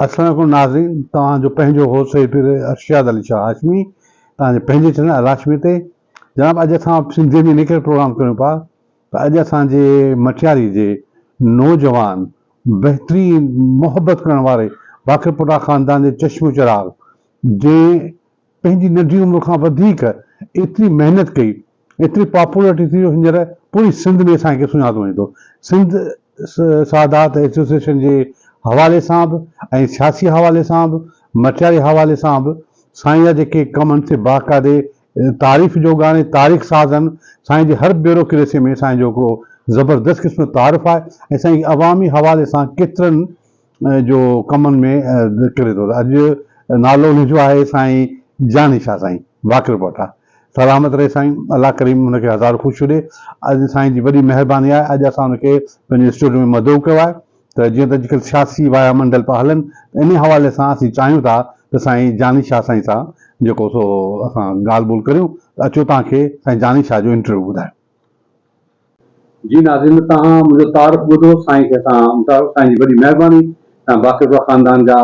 अस्सलामुअलैकुम नाज़रीन, तव्हांजो पंहिंजो होस्ट सईद पीर अरशद अली शाह हाशमी तव्हांजे पंहिंजे चैनल अल हाशमी ते। जनाब, अॼु असां सिंधीअ में इन करे प्रोग्राम कयूं पिया त अॼु असांजे मटियारी जे नौजवान बहितरीन मोहबत करण वारे बाक़रपुरा ख़ानदान जे चश्मो चिराग जंहिं पंहिंजी नंढी उमिरि खां वधीक एतिरी महिनत कई, एतिरी पॉपुलरिटी थी हींअर पूरी सिंध में असांखे सुञातो वञे थो। सिंध सादात एसोसिएशन जे हवाले सां बि ऐं सियासी हवाले सां बि मटियारी हवाले सां बि साईं जा जेके कम आहिनि से बाक़ाइदे तारीफ़ जो ॻाने तारीख़ साज़ आहिनि। साईं जे हर ब्यूरोक्रेसी में साईं जो हिकिड़ो ज़बरदस्त क़िस्म तारीफ़ आहे ऐं साईं अवामी हवाले सां केतिरनि जो कमनि में करे थो। अॼु नालो हुनजो आहे साईं जानी शाह साईं बाक़रपुरा। सलामत रहे साईं, अल्लाह करीम हुनखे हज़ार ख़ुशि ॾे। अॼु साईं जी वॾी महिरबानी आहे, अॼु असां हुनखे पंहिंजे स्टूडियो में मदऊ कयो आहे। त जीअं त अॼुकल्ह सियासी वायामंडल पिया हलनि, इन हवाले सां असीं चाहियूं था त साईं जानी शाह साईं सां जेको सो असां ॻाल्हि ॿोल करियूं। त अचो तव्हांखे साईं जानी शाह जो इंटरव्यू ॿुधायो। जी नाज़रीन, तव्हां मुंहिंजो तारीफ़ ॿुधो, साईं खे तव्हां साईं जी वॾी महिरबानी। तव्हां बाक़रपुरा ख़ानदान जा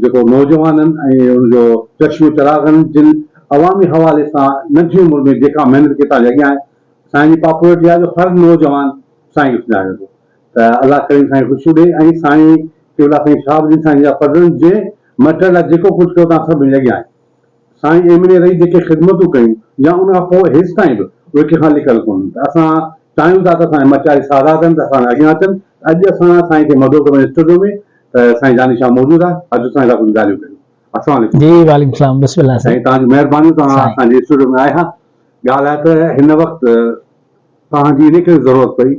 जेको नौजवान आहिनि ऐं हुनजो चश्मो चिराग आहिनि, जिन अवामी हवाले सां नंढी उमिरि में जेका महिनत केतिरा लॻिया आहिनि, साईं जी पॉपुलरिटी आहे जो हर नौजवान साईं खे सुञाणे थो। त अल्लाह करीम साईं ख़ुशी ॾे ऐं साईं केवला साईं शाहबुद्दीन साईं जा फर्ज़नि जे मटण लाइ जेको कुझु कयो तव्हां सभु लॻिया आहिनि। साईं एमने रही जेके ख़िदमतूं कयूं या उन खां पोइ हेसि ताईं बि उहे कंहिंखां लिकल कोन्हनि। त असां चाहियूं था त असांजे मटियारी सादात आहिनि त असां अॻियां अचनि। अॼु असां साईं खे मदद कयूं स्टूडियो में, त साईं जानी शाह मौजूदु आहे। अॼु साईं सां कुझु ॻाल्हियूं कयूं। अस्सलाम वालेकुम। जी वालेकुम सलाम, बिस्मिल्लाह साईं तव्हांजी महिरबानी, तव्हां असांजे स्टूडियो में आया। ॻाल्हि आहे त हिन वक़्तु तव्हांजी इन करे ज़रूरत पई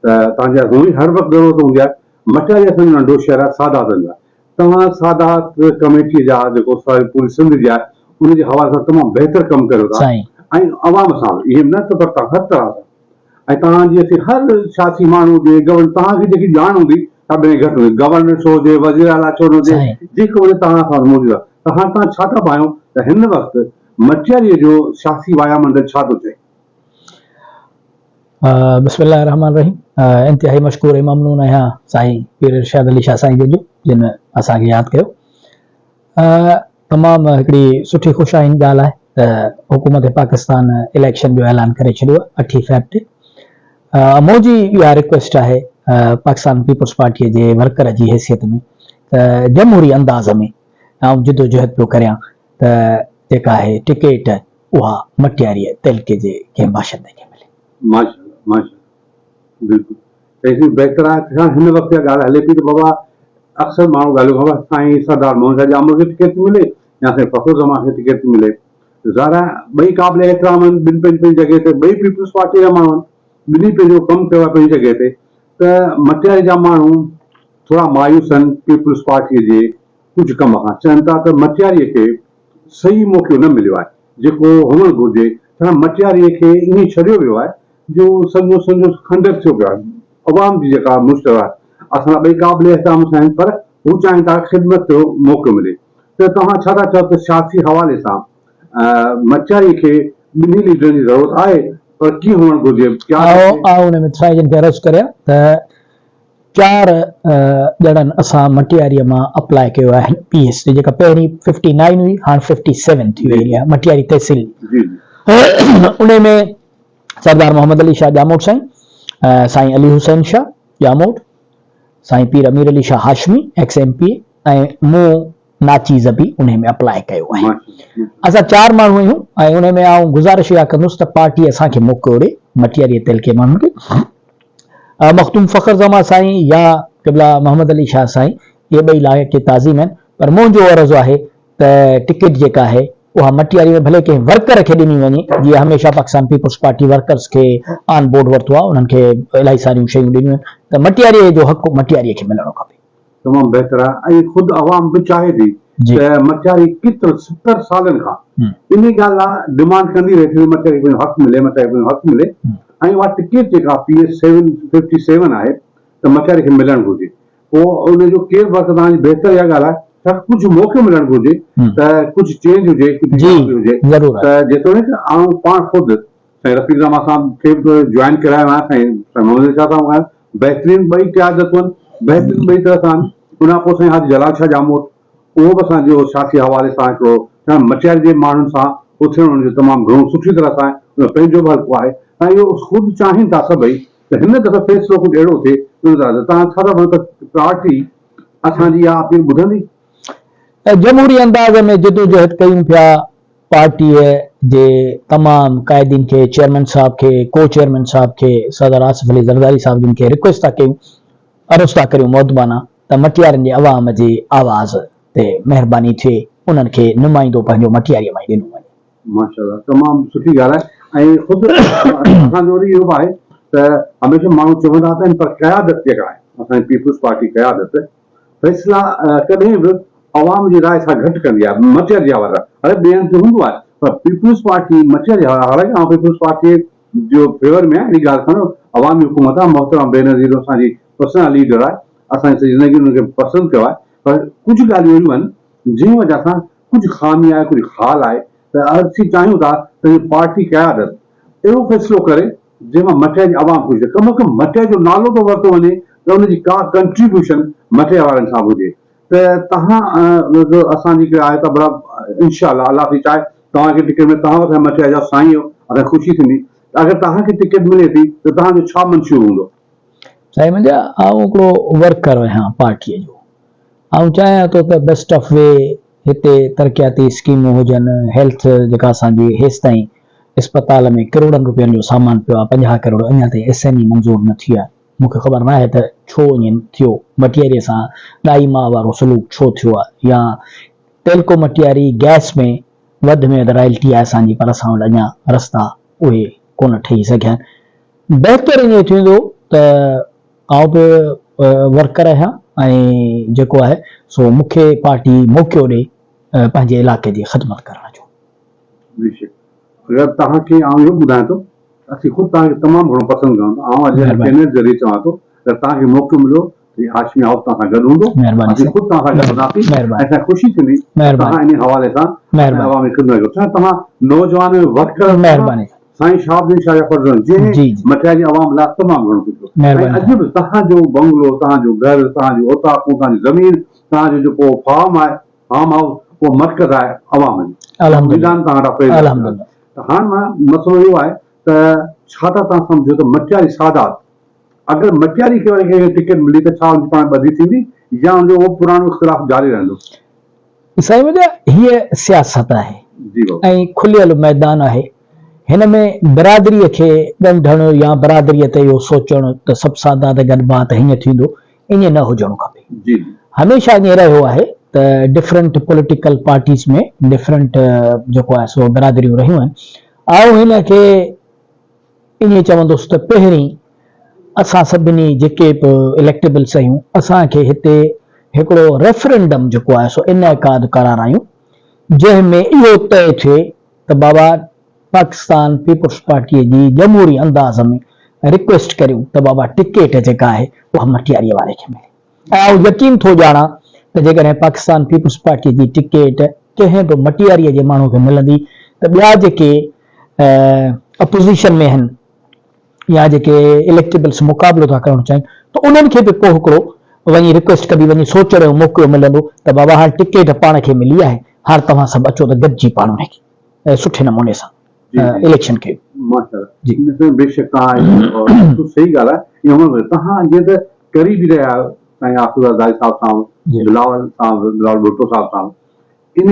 त तव्हांजा हर वक़्तु ज़रूरत हूंदी आहे। मटियारी असांजो नंढो शहर आहे सादातनि जा। तव्हां सादात कमेटी जा जेको पूरी सिंध जी आहे उनजे हवाले सां तमामु बहितर कमु कयो था ऐं अवाम सां बि इहे न त पर तव्हां हर तरह सां ऐं तव्हांजी असीं हर सियासी माण्हू हुजे तव्हांखे जेकी ॼाण हूंदी सभिनी घटि हूंदी, गवर्नर छो हुजे, वज़ीर आला छो न हुजे, जेको हुजे तव्हां सां मौजूदु आहे। त हाणे तव्हां छा था पायूं त हिन वक़्तु मटियारीअ जो सियासी वायामंडल छा थो चए? बिस्मिल्लाह रहमान रहीम। इंतिहाई मशकूर ऐं ममनून आहियां साईं पीर अरशद अली शाह साईं जो जिन असांखे यादि कयो। तमामु हिकिड़ी सुठी ख़ुशाइन ॻाल्हि आहे त हुकूमत पाकिस्तान इलेक्शन जो ऐलान करे छॾियो आहे 8 फेब ते। मुंहिंजी इहा रिक्वेस्ट आहे पाकिस्तान पीपल्स पार्टीअ जे वर्कर जी हैसियत में त जमहूरी अंदाज़ में आउं जिदोजहद पियो करियां त जेका आहे टिकेट उहा मटियारीअ तहलके जे कंहिं बाशिंदे खे मिले। माशाल्लाह माशाल्लाह, बिल्कुलु ऐसी बहितर आहे। हिन वक़्तु इहा ॻाल्हि हले पई त बाबा अक्सर माण्हू ॻाल्हियूं खबर साईं सरदार मोहन जामो खे टिकेट थी मिले या साईं फ़खरुल ज़मान खे टिकेट थी मिले। ज़ाहिर आहे ॿई क़ाबिल एतिराम आहिनि, ॿिनि पंहिंजी जॻह ते ॿई पीपल्स पार्टी जा माण्हू आहिनि, ॿिन्ही पंहिंजो कमु कयो आहे पंहिंजी जॻह ते। त मटियारी जा माण्हू थोरा मायूस आहिनि पीपल्स पार्टीअ जे कुझु कम खां, चवनि था त मटियारीअ खे सही मौक़ो न मिलियो आहे जेको हुअणु घुरिजे। छा मटियारीअ खे ईअं छॾियो वियो आहे जो सॼो सॼो खंडर थियो पियो आहे। अवाम जी जेका मुश्तबा आहे, असां ॿई क़ाबिल एहतराम सां आहिनि पर हू चाहिनि था ख़िदमत जो मौक़ो मिले। त तव्हां छा था चओ त सियासी हवाले सां मटियारी खे ॿिन्ही लीडरनि जी ज़रूरत आहे पर कीअं हुअणु घुरिजे? हुन में साईं अर्ज़ु करियां त 4 ॼणनि असां मटियारीअ मां अप्लाई कयो आहे PS ते, जेका पहिरीं 59 हुई हाणे 57 थी वई आहे मटियारी तहसील। उन में सरदार मोहम्मद अली शाह जामोट साईं, साईं अली हुसैन शाह जामोट, साईं पीर अमीर अली शाह हाशमी XMP ऐं मूं नाचीज़ बि उन में अप्लाई कयो आहे। असां 4 माण्हू आहियूं ऐं उन में आउं गुज़ारिश इहा कंदुसि त पार्टी असांखे मौक़ो ॾे मटियारीअ तहलके माण्हुनि खे। मखदूम फ़खर ज़मा साईं या क़िबला मोहम्मद अली शाह साईं, इहे ॿई लाइक़ ताज़ीम आहिनि, पर मुंहिंजो अर्ज़ु आहे त टिकट जेका आहे उहा मटियारी में भले कंहिं वर्कर खे ॾिनी वञे, जीअं हमेशह पाकिस्तान पीपल्स पार्टी वर्कर्स खे ऑन बोर्ड वरितो आहे, उन्हनि खे इलाही सारियूं शयूं ॾिनियूं आहिनि, त मटियारीअ जो हक़ मटियारीअ खे मिलणो खपे। तमामु बहितर आहे ऐं ख़ुदि अवाम बि चाहे थी त मटियारी केतिरनि 70 सालनि खां इन ॻाल्हि लाइ डिमांड कंदी रहे थी मटियारी पंहिंजो हक़ मिले, मटियारी पंहिंजो हक़ मिले। ऐं उहा टिकेट जेका PS 57 आहे त मटियारी खे मिलणु घुरिजे। पोइ उनजो केरु वक़्तु तव्हांजी बहितर इहा ॻाल्हि आहे त कुझु मौक़ो मिलणु घुरिजे त कुझु चेंज हुजे, कुझु हुजे। त जेतोणीकि आउं पाण ख़ुदि साईं रफ़ीक ज़मा साहब खे बि जॉइन करायो आहे, साईं मोहम्मद शाह साहब बहितरीन ॿई क़यादतूं आहिनि, बहितरीन ॿई तरह सां आहिनि। उन खां पोइ साईं हाजी जलाल शाह जामोट, उहो बि असांजो सियासी हवाले सां हिकिड़ो मटियारी जे माण्हुनि सां उथियणु हुनजो तमामु घणो सुठी तरह सां उन पंहिंजो बि हल्को आहे ऐं इहो ख़ुदि चाहिनि था सभई त हिन दफ़े फ़ैसिलो कुझु अहिड़ो थिए तव्हां छा था त पार्टी असांजी इहा अपील ॿुधंदी? जमहूरी अंदाज़ में जदोजहद कयूं पिया पार्टीअ जे तमामु क़ाइदीन खे, चेयरमैन साहब खे, को चेयरमैन साहब खे, सदर आसिफ अली ज़रदारी साहब जिन खे रिक्वेस्ट था कयूं, अर्ज़ था करियूं मुअद्दबाना त मटियारनि जे अवाम जी आवाज़ ते महिरबानी थिए उन्हनि खे नुमाइंदो पंहिंजो मटियारीअ मां ई ॾिनो वञे। माशाल्लाह, तमामु सुठी ॻाल्हि आहे। ऐं ख़ुदि असांजो वरी इहो आहे त हमेशह माण्हू चवंदा आहिनि पर क़यादत जेका आहे असांजी पीपुल्स पार्टी क़यादत फ़ैसिला कॾहिं बि अवाम जी राय सां घटि कंदी आहे, मटियर जी आवाज़ अरे ॿिए हंधि हूंदो आहे पर पीपुल्स पार्टी मटियर जी आवाज़, हालांकि आउं पीपुल्स पार्टी जो फेवर में आहे, अहिड़ी ॻाल्हि खणो अवामी हुकूमत आहे, मोहतरम बेनज़ीर असांजी पर्सनल लीडर आहे, असांजी सॼी ज़िंदगी हुनखे पसंदि कयो आहे, पर कुझु ॻाल्हियूं अहिड़ियूं आहिनि जंहिं वजह सां कुझु ख़ामी आहे, कुझु ख़ाल आहे त असीं चाहियूं था त पार्टी क़यादत अहिड़ो फ़ैसिलो करे जंहिंमां मटिया जी आवाम ख़ुशि थिए, कम से कम मटिया जो नालो तो वरितो वञे त उनजी का कंट्रीब्यूशन मटिया वारनि सां हुजे त तव्हां असांजी आहे त बड़ा इंशाअल्लाह अल्लाह थी चाहे तव्हांखे टिकट में तव्हां वटि मटिया जा साईं हो असां ख़ुशी थींदी। अगरि तव्हांखे टिकट मिले थी त तव्हांजो छा मंशूर हूंदो? साईं मुंहिंजा आउं हिकिड़ो वर्कर आहियां पार्टीअ जो, आउं चाहियां थो त बेस्ट ऑफ वे हिते तरक़ियाती स्कीमूं हुजनि, हेल्थ जेका असांजी हेसि ताईं अस्पताल में करोड़नि रुपयनि जो सामान पियो आहे, 50 करोड़ अञा ताईं SNE मंज़ूर न थी आहे। मूंखे ख़बर न आहे त छो ईअं थियो, मटियारीअ सां ॾाई मां वारो सलूक छो थियो आहे, या टेल्को मटियारी गैस में वधि में वधि रॉयल्टी आहे असांजी, पर असां वटि अञा रस्ता उहे कोन ठही सघिया आहिनि। बहितर ईअं थींदो त आउं बि वर्कर आहियां ऐं जेको आहे सो मूंखे पार्टी मौक़ो ॾे पंहिंजे इलाइक़े जी ख़िदमत करण जो। अगरि तव्हांखे आउं इहो ॿुधायां थो असीं ख़ुदि तव्हांखे तमामु घणो पसंदि कयूं था, आउं अॼु चैनल ज़रिए चवां थो त तव्हांखे मौक़ो मिलियो हाशमी हाउस तव्हां सां गॾु हूंदो, असीं ख़ुदि तव्हां सां गॾु हूंदासीं, असां ख़ुशी थींदी तव्हां इन हवाले सां अवामी ख़िदमत कयो। छा तव्हां नौजवान वर्कर साईं शहाबुद्दीन शाह जफ़र जंहिं मटिया जी अवाम लाइ तमामु घणो कुझु ऐं अॼु बि तव्हांजो बंगलो, तव्हांजो घर, तव्हांजी औताकूं, तव्हांजी ज़मीन, तव्हांजो जेको फार्म आहे, फार्म हाउस, उहो मर्कज़ आहे अवाम जी। हाणे मां मसइलो इहो आहे त छा था तव्हां सम्झो त मटियारी सादात अगरि मटियारी खे वरी टिकट मिली त छा उनजी पाण ॿधी थींदी या उनजो उहो पुराणो इख़्तिलाफ़ जारी रहंदो? साईं मुंहिंजा हीअ सियासत आहे ऐं खुलियल मैदान आहे, हिन में बिरादरीअ खे ॻंढणु या बिरादरीअ ते इहो सोचणु त सभु सादात गॾिबात हीअं थींदो, ईअं न हुजणु खपे। हमेशह ईअं रहियो आहे त डिफरेंट पॉलिटिकल पार्टीज़ में डिफरेंट जेको आहे सो बिरादरियूं रहियूं आहिनि। ऐं हिन खे ईअं चवंदुसि त पहिरीं असां सभिनी जेके बि इलेक्टेबल्स आहियूं असांखे हिते हिकिड़ो रेफरेंडम जेको आहे सो इनेकाद करारायूं जंहिंमें इहो तय थिए त बाबा पाकिस्तान पीपुल्स पार्टीअ जी जमहूरी अंदाज़ में रिक्वेस्ट करियूं त बाबा टिकेट जेका आहे उहा मटियारीअ वारे खे मिले। ऐं यकीन थो ॼाणा त जेकॾहिं पाकिस्तान पीपुल्स पार्टीअ जी टिकेट कंहिं बि मटियारीअ जे माण्हू खे मिलंदी त ॿिया जेके अपोज़िशन में आहिनि या जेके इलेक्टेबल्स मुक़ाबिलो था करणु चाहिनि त उन्हनि खे बि पोइ हिकिड़ो वञी रिक्वेस्ट कबी, वञी सोचण जो मौक़ो मिलंदो त बाबा हाणे टिकेट पाण खे मिली आहे, हाणे तव्हां सभु अचो त गॾिजी पाण हुनखे सुठे नमूने सां इलेक्शन खे। बेशक तव्हां सही ॻाल्हि आहे। तव्हां जीअं त करी बि रहिया आहियो साईं आसिफ ज़रदारी साहब सां, बिलावल भुट्टो साहब सां, इन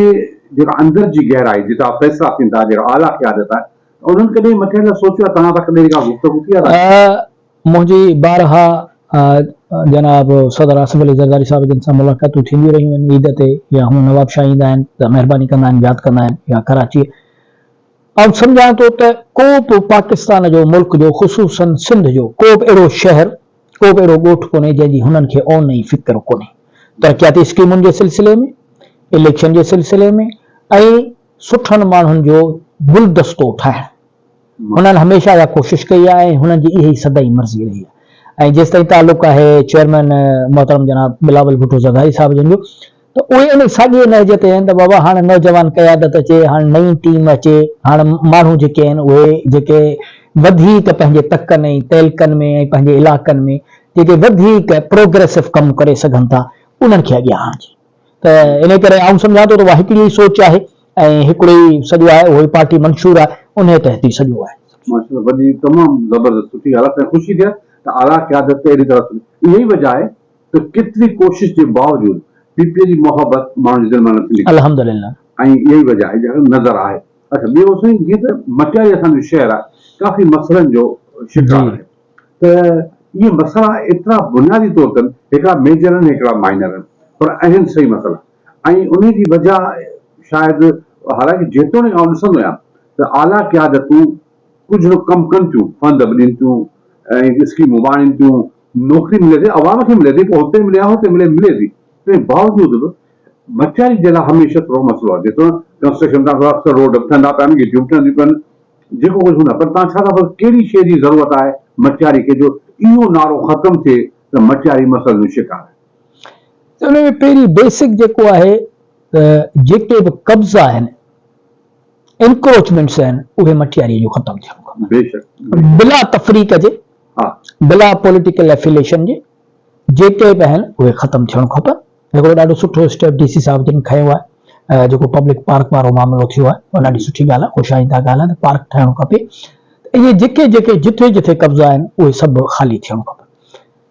जेका अंदर जी गहराई जितां फैसला थींदा, जेका आला क़यादत आहे, उन्हनि कॾहिं मथे न सोचियो तव्हां सां कॾहिं का गुफ़्तगू थी आहे? मुंहिंजी बारहा जनाब सदर आसिफ अली ज़रदारी साहब जिन सां मुलाक़ातूं थींदियूं रहियूं आहिनि ईद ते, या हूअं नवाब शाह ईंदा आहिनि त महिरबानी कंदा आहिनि, यादि कंदा आहिनि, या कराची। ऐं सम्झां थो त को बि पाकिस्तान जो मुल्क जो ख़ुसूसन सिंध जो को बि अहिड़ो शहर, को बि अहिड़ो ॻोठु कोन्हे जंहिंजी हुननि खे ओन जी फ़िक्र कोन्हे तरक़ियाती स्कीमुनि जे सिलसिले में, इलेक्शन जे सिलसिले में ऐं सुठनि माण्हुनि जो गुलदस्तो ठाहिणु। हुननि हमेशह इहा कोशिशि कई आहे ऐं हुननि जी इहा ई सदाई मर्ज़ी रही आहे। ऐं जेसि ताईं तालुक़ु आहे चेयरमैन मोहतरम जनाब बिलावल भुट्टो ज़रदारी साहब जिन जो, त उहे इन साॻिए नहज ते आहिनि त बाबा हाणे नौजवान क़यादत अचे, हाणे नई टीम अचे, हाणे माण्हू जेके आहिनि उहे जेके वधीक पंहिंजे तकनि ऐं तहलकनि में ऐं पंहिंजे इलाइक़नि में जेके वधीक प्रोग्रेसिव कमु करे सघनि था उन्हनि खे अॻियां आणिजे। त इन करे आउं सम्झां थो त उहा हिकिड़ी ई सोच आहे ऐं हिकिड़ी सॼो आहे उहा पार्टी मंशूर आहे, उन तहत ई सॼो आहे। माशाल्लाह, वॾी तमामु ज़बरदस्त सुठी ॻाल्हि आहे। ख़ुशी थिए त आला क़यादत ते अहिड़ी तरह इहा ई वजह आहे त केतिरी कोशिश जे बावजूदि पीपीए जी मोहबत माण्हुनि जे दिलि में नथी निकिरे, अल्हम्दुलिल्लाह। ऐं इहा ई वजह आहे जेका नज़र आहे। अच्छा, ॿियो साईं, जीअं त मटियारी असांजो शहर आहे, काफ़ी मसइलनि जो शिकार आहे, त इहे मसइला एतिरा बुनियादी तौर ते हिकिड़ा मेजर आहिनि, हिकिड़ा माइनर आहिनि, पर आहिनि सही मसइला। ऐं उन जी वजह शायदि, हालांकि जेतोणीकि आउं ॾिसंदो आहियां त आला क़यादतूं कुझु न कमु कनि थियूं, फंड बि ॾियनि थियूं ऐं स्कीमूं बि आणनि थियूं, नौकिरी मिले थी, अवाम खे मिले थी, पोइ हुते मिले या हुते मिले थी। तंहिं बावजूदि बि मटियारी जे लाइ हमेशह थोरो मसइलो आहे। जेतिरो कंस्ट्रक्शन था, अक्सर रोड ठहंदा पिया आहिनि, गिटियूं ठहंदियूं पिया आहिनि, जेको कुझु हूंदो आहे, पर तव्हां छा था कयो, कहिड़ी शइ जी ज़रूरत आहे मटियारी खे जो इहो नारो ख़तमु थिए त मटियारी मसइलनि जो शिकार आहे? त उन में पहिरीं बेसिक जेको आहे, जेके बि कब्ज़ा आहिनि, एनक्रोचमेंट्स आहिनि, उहे मटियारीअ जो ख़तमु थियणो खपे, बेशक, बिला तफ़रीक़ जे, हा, बिला पॉलिटिकल एफिलेशन जे, जेके बि आहिनि उहे ख़तमु थियणु खपनि। हिकिड़ो ॾाढो सुठो स्टेप डीसी साहिब जिन खयो आहे, जेको पब्लिक पार्क वारो मामिलो थियो आहे, उहा ॾाढी सुठी ॻाल्हि आहे, ख़ुशाईंदा ॻाल्हि आहे त पार्क ठाहिणो खपे। इहे जेके जेके जिथे जिथे कब्ज़ा आहिनि उहे सभु ख़ाली थियणो खपे।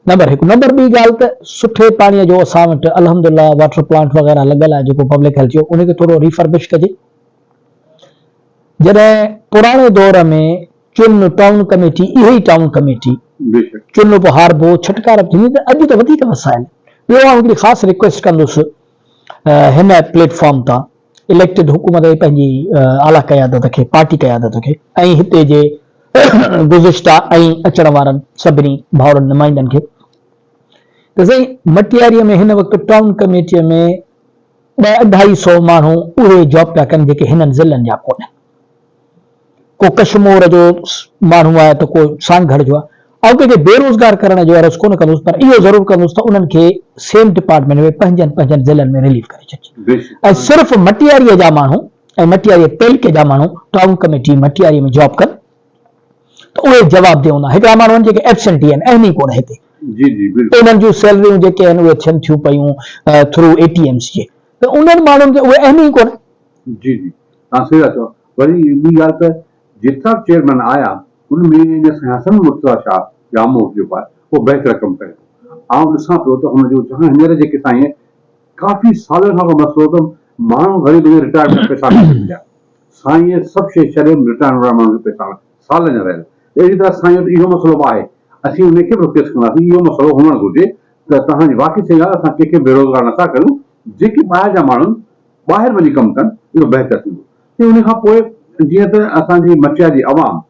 नंबर हिकु। नंबर ॿी ॻाल्हि त सुठे पाणीअ जो असां वटि अल्हम्दुलिल्लाह वाटर प्लांट वग़ैरह लॻल आहे, जेको पब्लिक हेल्थ जो, उनखे थोरो रिफर्बिश कजे। जॾहिं पुराणे दौर में चुन टाउन कमेटी, इहो ई टाउन कमेटी चुन बि हारबो, छटकार थींदी, त अॼु त वधीक वसाइल। ॿियो आउं हिकिड़ी ख़ासि रिक्वेस्ट कंदुसि हिन प्लेटफॉर्म तां इलेक्टेड हुकूमत पंहिंजी आला क़यादत खे, पार्टी क़यादत खे, ऐं हिते जे गुज़िश्ता ऐं अचण वारनि सभिनी भाउरनि नुमाइंदनि खे, त साईं मटियारीअ में हिन वक़्तु टाउन कमेटीअ में 200-250 माण्हू उहे जॉब पिया कनि जेके हिननि ज़िलनि जा कोन्हनि। को कशमोर जो माण्हू आहे त को सांगढ़ जो आहे। ऐं कंहिंखे बेरोज़गार करण जो अर्ज़ु कोन कंदुसि, पर इहो ज़रूरु कंदुसि त उन्हनि खे सेम डिपार्टमेंट में पंहिंजनि ज़िलनि में रिलीव करे छॾिजे। ऐं सिर्फ़ु मटियारीअ जा माण्हू ऐं मटियारीअ तइलके जा माण्हू टाउन कमेटी मटियारीअ में जॉब कनि, त उहे जवाब ॾियनि। हिकिड़ा माण्हू आहिनि जेके एब्सेंटी आहिनि, अहम ई कोन हिते, उन्हनि जूं सैलरियूं जेके आहिनि उहे थियनि थियूं पयूं थ्रू ATMs जे, त उन्हनि माण्हुनि खे उहे अहम ई कोन। जी जी, तव्हां सही था चओ। वरी ॿी ॻाल्हि त जेतिरा चेयरमैन आया उनमें हसन मुर्तज़ा शाह जामो जेको आहे उहो बहितर कमु करे थो। आउं ॾिसां पियो त हुनजो जहां हींअर जेके साईं काफ़ी सालनि खां मसइलो त माण्हू घणी रिटायरमेंट पैसा न मिलिया, साईं सभु शइ छॾे रिटायरमेंट वारा माण्हू पैसा साल न रहियल। अहिड़ी तरह साईं वटि इहो मसइलो आहे, असीं उनखे बि रिक्वेस्ट कंदासीं इहो मसइलो हुअणु घुरिजे त तव्हांजी वाक़ई सही ॻाल्हि, असां कंहिंखे बेरोज़गार नथा करूं, जेके ॿाहिरि जा माण्हू ॿाहिरि वञी कमु कनि, इहो बहितर थींदो। उन खां पोइ जीअं त असांजी मटियारी अवाम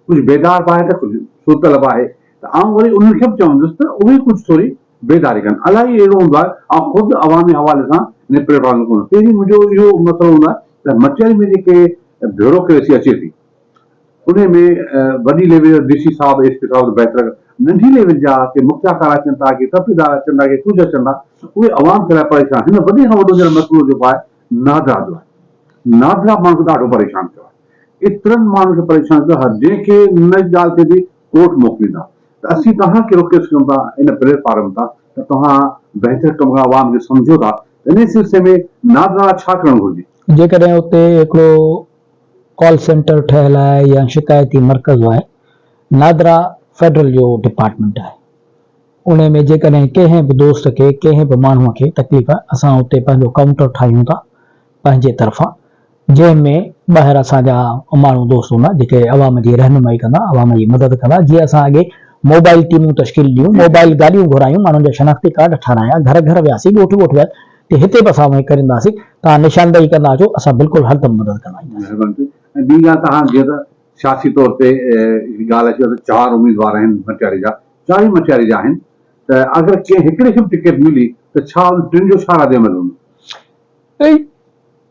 कुझु बेदार बि आहे त कुझु सुतल बि आहे, त आउं वरी उन्हनि खे बि चवंदुसि त उहे कुझु थोरी बेदारी कनि। इलाही अहिड़ो हूंदो आहे, ऐं ख़ुदि अवामी हवाले सां निपरे पवंदो कोन्हे। पहिरीं मुंहिंजो इहो मसइलो हूंदो आहे त मटियारी में जेके ब्यूरोक्रेसी अचे थी, उन में वॾी लेवल जा DC साहब SP साहब बहितर, नंढी लेवल जा के मुख्ताकार अचनि था, के तफ़ीदार अचनि था, के कुझु अचनि था, उहे अवाम जे लाइ परेशान। हिन वॾे खां वॾो जो मसइलो जेको आहे नादरा जो आहे, नादरा माण्हू खे ॾाढो परेशान कयो आहे। एतिरनि माण्हुनि खे परेशान कयो आहे, जंहिंखे न ॻाल्हि थिए थी कोर्ट मोकिलींदा। त असीं तव्हांखे रिक्वेस्ट कयूं था इन प्लेटफॉर्म तां त तव्हां बहितर कमु कयो, अवाम खे सम्झो था। इन सिलसिले में नादरा छा करणु घुरिजे? जेकॾहिं उते हिकिड़ो कॉल सेंटर ठहियल आहे या शिकायती मर्कज़ आहे, नादरा फेडरल जो डिपार्टमेंट आहे, उन में जेकॾहिं कंहिं बि दोस्त खे, कंहिं बि माण्हूअ खे तकलीफ़ आहे, असां उते पंहिंजो काउंटर ठाहियूं था पंहिंजे तरफ़ां, जंहिंमें ॿाहिरि असांजा माण्हू दोस्त हूंदा जेके अवाम जी रहनुमाई कंदा, अवाम जी मदद कंदा। जीअं असां अॻे मोबाइल टीमूं तश्कील ॾियूं, मोबाइल गाॾियूं घुरायूं, माण्हुनि जा शनाख़्ती कार्ड ठाहिराया, घर घर वियासीं, ॻोठ ॻोठ वियासीं, त हिते बि असां उहे करींदासीं। तव्हां निशानदेही कंदा अचो, असां बिल्कुलु हरदम मदद कंदा आहियूं। ऐं ॿी ॻाल्हि, तव्हां जीअं त सियासी तौर ते ॻाल्हि अचे त 4 उम्मीदवार आहिनि मटियारी जा, 4 ई मटियारी जा आहिनि, त अगरि कंहिं हिकिड़े खे बि टिकट मिली त छा टिनि जो छा रद्द अमल हूंदो?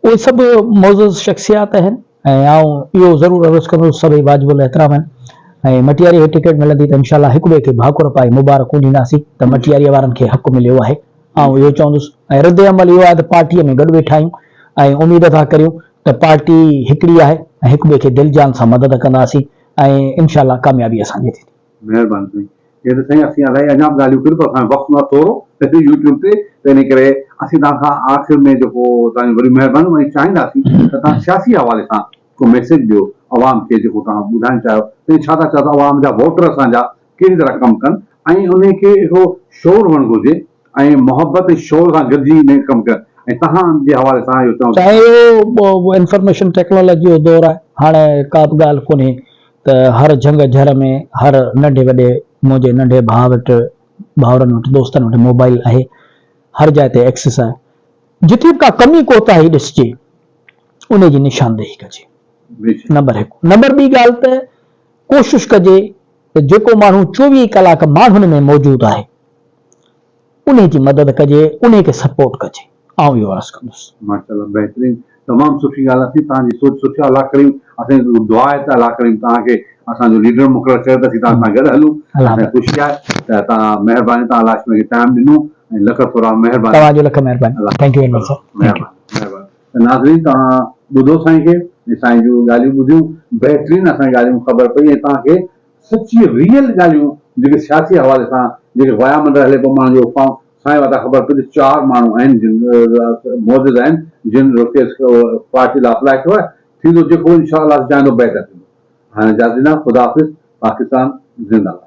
उहे सभु मौजूद शख़्सियात आहिनि, ऐं आउं इहो ज़रूरु अर्ज़ु कंदुसि सभई वाजिबुल एतिराम आहिनि, ऐं मटियारीअ खे टिकट मिलंदी त इनशाला हिक ॿिए खे भाकुर पाए मुबारकूं ॾींदासीं त मटियारीअ वारनि खे हक़ मिलियो आहे। आउं इहो चवंदुसि, ऐं रद्द अमल इहो आहे त पार्टीअ में गॾु वेठा आहियूं ऐं उमेद था करियूं त पार्टी हिकिड़ी आहे ऐं हिक ॿिए खे दिलि जान सां मदद कंदासीं, ऐं इनशाला कामयाबी असांजी थींदी। महिरबानी। हे त साईं असीं इलाही अञा बि ॻाल्हियूं कयूं पर असांजो वक़्तु न थोरो हिते यूट्यूब ते त इन करे असीं तव्हां खां आख़िर में जेको तव्हांजी वरी महिरबानी वरी चाहींदासीं त तव्हां सियासी हवाले सां को मैसेज ॾियो अवाम खे जेको तव्हां ॿुधाइणु चाहियो त छा था चओ त अवाम जा वोटर असांजा कहिड़ी तरह कमु कनि ऐं उन खे हिकिड़ो शोर हुअणु घुरिजे ऐं मोहबत ऐं शोर सां गॾिजी इन कमु कनि ऐं तव्हांजे हवाले सां इहो चवणु चाहे इंफॉर्मेशन टेक्नोलॉजी जो दौर आहे हाणे का बि ॻाल्हि कोन्हे त हर झंग झर में हर नंढे वॾे मुंहिंजे नंढे भाउ वटि भाउरनि वटि दोस्तनि वटि मोबाइल आहे हर जाइ ते एक्सेस आहे जिथे बि का कमी कोताही ॾिसजे उन जी निशानदेही कजे नंबर 1 नंबर 2 ॻाल्हि त कोशिशि कजे त जेको माण्हू 24 कलाक माण्हुनि में मौजूदु आहे उन जी मदद कजे उन खे सपोर्ट कजे आउं इहो अर्ज़ु कंदुसि माशाल्लाह बहितरीन तमामु सुठी ॻाल्हि आहे तव्हांजी सोच सुठी आहे अल्लाह करीम असांजी दुआ आहे त अल्लाह करीम तव्हांखे असांजो लीडर मुक़ररु कयो त असीं तव्हां सां गॾु हलूं असांखे ख़ुशी आहे त तव्हां महिरबानी तव्हां लास्ट में टाइम ॾिनो ऐं लख थोरा महिरबानी तव्हांजो लख महिरबानी थैंक यू वेरी मच महिरबानी नाज़रीन तव्हां ॿुधो साईं खे साईं जूं ॻाल्हियूं ॿुधियूं बहितरीन असांखे ॻाल्हियूं ख़बर पई ऐं तव्हांखे सची रियल ॻाल्हियूं जेके सियासी हवाले सां जेके वाया मंडल हले पोइ माण्हू जो साईं वटां ख़बर पई त 4 माण्हू आहिनि जिन मौजूदु आहिनि जिन पार्टी लाइ अप्लाई कयो आहे थींदो जेको इंशाअल्लाह चाहींदो बहितर थींदो हाणे इजाज़त ॾींदा ख़ुदा हाफ़िज़ पाकिस्तान ज़िंदाबाद